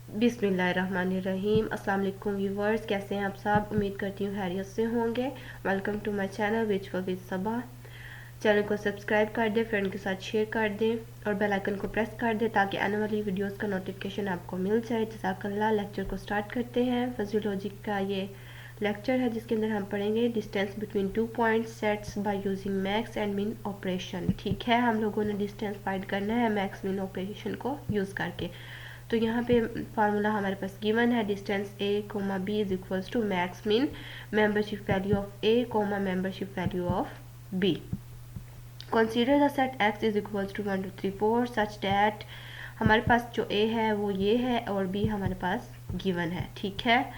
बिस्मिल्लाहिर्रहमानिर्रहीम। अस्सलाम वालेकुम व्यूवर्स, कैसे हैं आप सब? उम्मीद करती हूँ खैरियत से होंगे। Welcome to my channel visual with Saba. Channel को सब्सक्राइब कर दें, फ्रेंड के साथ शेयर कर दें और बेल आइकन को प्रेस कर दें ताकि आने वाली वीडियोस का नोटिफिकेशन आपको मिल जाए। जज़ाकल्लाह। लेक्चर को स्टार्ट करते हैं। फिजियोलॉजी का ये लेक्चर है जिसके अंदर हम पढ़ेंगे distance between 2 point sets by using max and मिन ऑपरेशन। ठीक है, हम लोगों ने डिस्टेंस फाइंड करना है मैक्स मिन ऑपरेशन को यूज़ करके। तो यहाँ पे फार्मूला हमारे पास गिवन है, distance a comma B is equals to max mean membership value of a comma membership value of b। Consider the set x is equals to 1 2 3 4 such that हमारे पास जो a है वो ये है और b हमारे पास गिवन है। ठीक है,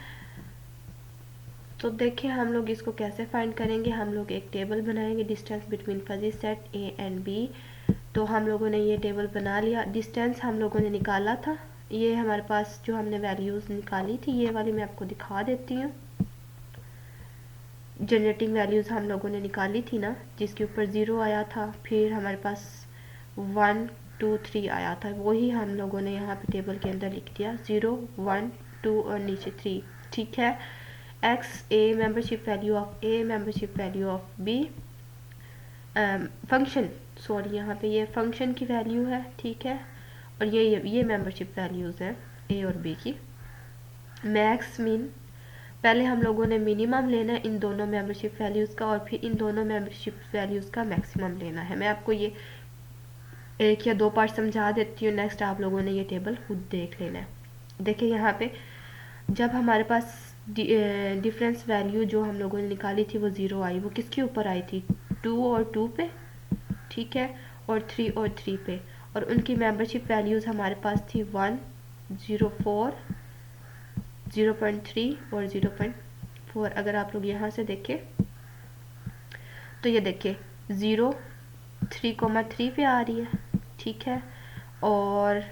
तो देखिए हम लोग इसको कैसे फाइंड करेंगे। हम लोग एक टेबल बनाएंगे distance between fuzzy set a and b। तो हम लोगों ने ये टेबल बना लिया। डिस्टेंस हम लोगों ने निकाला था, ये हमारे पास जो हमने वैल्यूज़ निकाली थी ये वाली मैं आपको दिखा देती हूँ। जनरेटिंग वैल्यूज़ हम लोगों ने निकाली थी ना, जिसके ऊपर 0 आया था, फिर हमारे पास 1 2 3 आया था, वही हम लोगों ने यहाँ पे टेबल के अंदर लिख दिया, 0 1 2 और नीचे 3। ठीक है, x a membership value of a membership value of b function, sorry यहाँ पे ये फंक्शन की वैल्यू है। ठीक है, और ये मेंबरशिप वैल्यूज़ हैं ए और बी की। मैक्स मिन, पहले हम लोगों ने मिनिमम लेना है इन दोनों मेंबरशिप वैल्यूज़ का और फिर इन दोनों मेंबरशिप वैल्यूज़ का मैक्सिमम लेना है। मैं आपको ये एक या दो पार्ट समझा देती हूँ, नेक्स्ट आप लोगों ने ये टेबल खुद देख लेना है। देखिए यहाँ पे जब हमारे पास डिफरेंस वैल्यू जो हम लोगों ने निकाली थी वो 0 आई, वो किसके ऊपर आई थी? 2 और 2 पे। ठीक है, और 3 और 3 पे, और उनकी मेंबरशिप वैल्यूज़ हमारे पास थी 1 0 4 0.3 और 0.4। अगर आप लोग यहाँ से देखें तो ये देखिए 0 3,3 पे आ रही है। ठीक है, और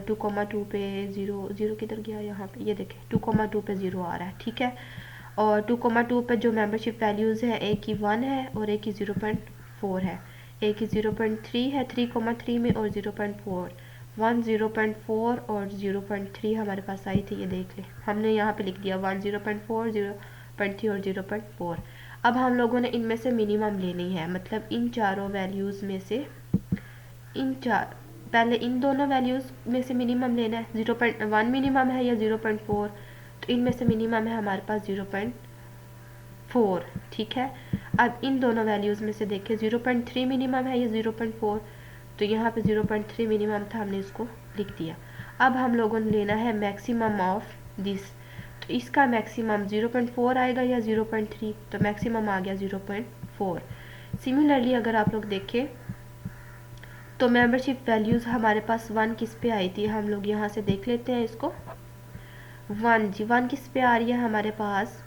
2,2 पे 0 0 किधर गया? यहाँ पे ये देखें 2,2 पे 0 आ रहा है। ठीक है, और 2,2 पे जो मेंबरशिप वैल्यूज़ है एक की 1 है और एक की 0.4 है, एक की 0.3 है 3,3 में और 0.4 1 0.4 और 0.3 हमारे पास आई थी। ये देख ले, हमने यहाँ पे लिख दिया 1 0.4 0.3 और 0.4। अब हम लोगों ने इनमें से मिनिमम लेनी है, मतलब इन चारों वैल्यूज़ में से इन चार, पहले इन दोनों वैल्यूज़ में से मिनिमम लेना है। 0.1 मिनिमम है या 0.4, तो इनमें से मिनिमम है हमारे पास 0.4। ठीक है, अब इन दोनों वैल्यूज़ में से देखिए 0.3 मिनिमम है या 0.4, तो यहाँ पे 0.3 मिनिमम था, हमने इसको लिख दिया। अब हम लोगों ने लेना है मैक्सिमम ऑफ दिस, तो इसका मैक्सिमम 0.4 आएगा या 0.3, तो मैक्सिमम आ गया 0.4। सिमिलरली अगर आप लोग देखें तो मेंबरशिप वैल्यूज़ हमारे पास 1 किस पे आई थी, हम लोग यहाँ से देख लेते हैं इसको। 1 जी, 1 किस पे आ रही है हमारे पास?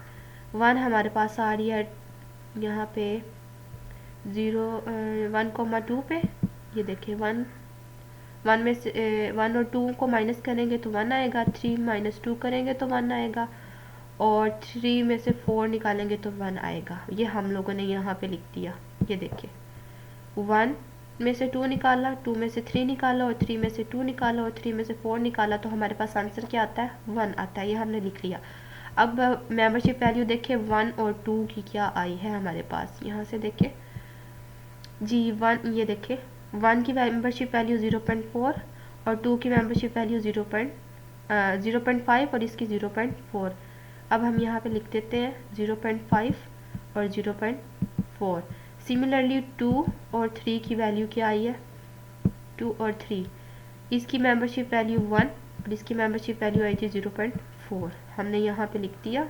1 हमारे पास आ रही है यहाँ पे 1,2 पे। ये देखिए 1 में से 1 और 2 को माइनस करेंगे तो 1 आएगा, 3 माइनस 2 करेंगे तो 1 आएगा, और 3 में से 4 निकालेंगे तो 1 आएगा। ये हम लोगों ने यहाँ पे लिख दिया। ये देखिए 1 में से 2 निकाला, 2 में से 3 निकाला और 3 में से 2 निकाला और 3 में से 4 निकाला, तो हमारे पास आंसर क्या आता है? 1 आता है। ये हमने लिख लिया। अब मेंबरशिप वैल्यू देखिए 1 और 2 की क्या आई है हमारे पास, यहाँ से देखिए जी 1, ये देखिए 1 की मेंबरशिप वैल्यू 0.4 और 2 की मेंबरशिप वैल्यू 0.5 और इसकी 0.4। अब हम यहाँ पे लिख देते हैं 0.5 और 0.4। सिमिलरली 2 और 3 की वैल्यू क्या आई है? 2 और 3, इसकी मेंबरशिप वैल्यू 1 और इसकी मेंबरशिप वैल्यू आई थी 0.4। हमने यहाँ पे लिख दिया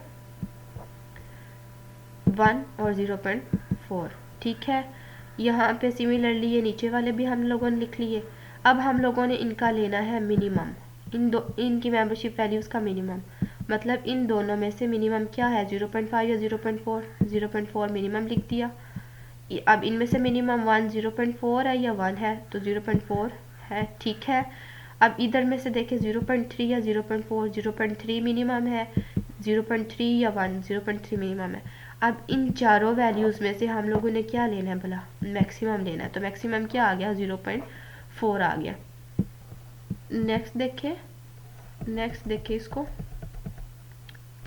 1 और 0.4। ठीक है, यहाँ पे सिमिलरली ये नीचे वाले भी हम लोगों ने लिख लिए। अब हम लोगों ने इनका लेना है मिनिमम, इनकी मेंबरशिप वैल्यूज़ का मिनिमम, मतलब इन दोनों में से मिनिमम क्या है? 0.5 या 0.4? 0.4 मिनिमम लिख दिया। अब इनमें से मिनिमम 1 0.4 है या 1 है, तो 0.4 है। ठीक है, अब इधर में से देखें 0.3 या 0.4, 0.3 मिनिमम है, 0.3 या 1 0.3 मिनिमम है। अब इन चारों वैल्यूज़ में से हम लोगों ने क्या लेना है भला? मैक्सिमम लेना है, तो मैक्सिमम क्या आ गया? 0.4 आ गया। नेक्स्ट देखें नेक्स्ट देखिए इसको,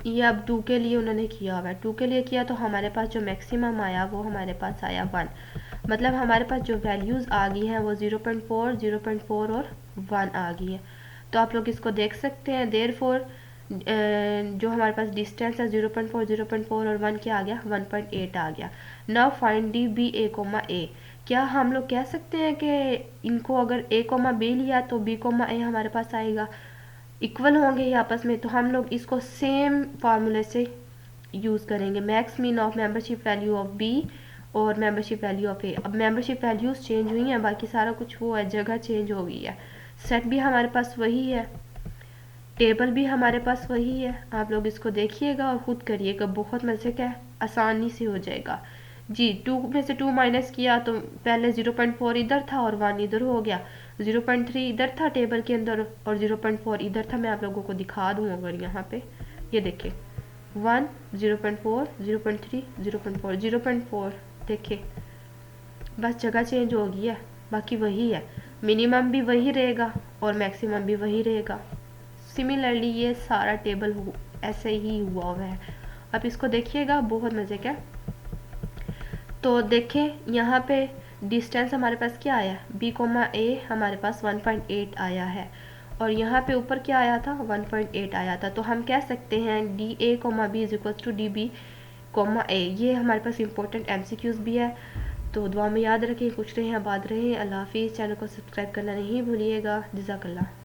ये अब 2 के लिए उन्होंने किया हुआ है। 2 के लिए किया तो हमारे पास जो मैक्सिमम आया वो हमारे पास आया 1, मतलब हमारे पास जो वैल्यूज़ आ गई हैं वो 0.4, 0.4 और 1 आ गई है। तो आप लोग इसको देख सकते हैं, देयरफॉर जो हमारे पास डिस्टेंस है 0.4, 0.4 और 1 क्या आ गया, 1.8 आ गया। नाउ फाइंड डी बी ए कोमा ए। क्या हम लोग कह सकते हैं कि इनको अगर ए कोमा बी लिया तो बी कोमा ए हमारे पास आएगा, इक्वल होंगे ये आपस में? तो हम लोग इसको सेम फार्मूले से यूज़ करेंगे, max mean of membership value of b और मेंबरशिप वैल्यू ऑफ ए। अब मेंबरशिप वैल्यूज़ चेंज हुई हैं, बाकी सारा कुछ वो है, जगह चेंज हो गई है, सेट भी हमारे पास वही है, टेबल भी हमारे पास वही है। आप लोग इसको देखिएगा और खुद करिएगा, बहुत मज़े का आसानी से हो जाएगा जी। 2 में से 2 माइनस किया तो पहले 0.4 इधर था और 1 इधर हो गया, 0.3 इधर था टेबल के अंदर और 0.4 इधर था। मैं आप लोगों को दिखा दूँ अगर यहाँ पे, ये देखिए 1, 0.4, 0.3, 0.4, 0.4, देखिए बस जगह चेंज हो गई है, बाकी वही है, मिनिमम भी वही रहेगा और मैक्सिमम भी वही रहेगा। सिमिलरली ये सारा टेबल ऐसे ही हुआ हुआ है। अब इसको देखिएगा, बहुत मज़े का। तो देखें यहाँ पे डिस्टेंस हमारे पास क्या आया, बी कोमा ए हमारे पास 1.8 आया है और यहाँ पे ऊपर क्या आया था, 1.8 आया था। तो हम कह सकते हैं D A comma B is equal to D B comma A. ये हमारे पास इंपॉर्टेंट एमसीक्यूज भी है, तो दुआ में याद रखें, कुछ रहें आबाद रहें। अल्लाह हाफिज़। चैनल को सब्सक्राइब करना नहीं भूलिएगा। जज़ाकल्लाह।